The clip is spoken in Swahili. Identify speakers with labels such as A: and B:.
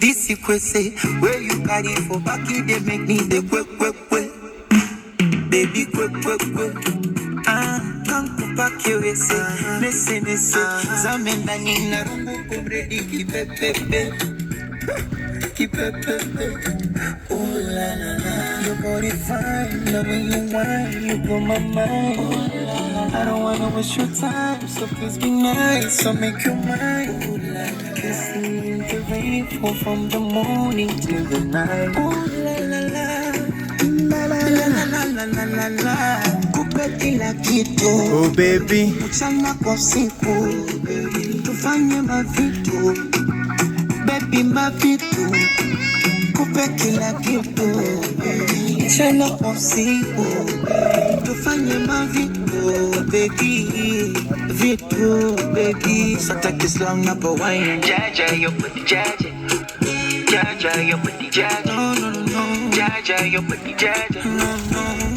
A: This say where you carry for back, they make me the quick. Baby quick. Come back here, listen, Zamenda nina rumbu kumredi kipepe. Oh la la la, your body fine, the way you whine, you blow my mind. Oh, la, la. I don't wanna waste your time, so please be nice, so make your mind. Oh, la, la. Kissing the rain fall from the morning till the night. Oh la la la, la. Kupe kila kitu.
B: Oh baby,
A: mchana kwa siku, tufanye mavitu, baby mavitu. Kupe kila kitu, mchana kwa siku, tufanye mavitu, baby, vitu, baby. Sata kislang na bawain, jaja yo pati jaja, jaja yo pati jaja, no. Jaja yo pati jaja, no.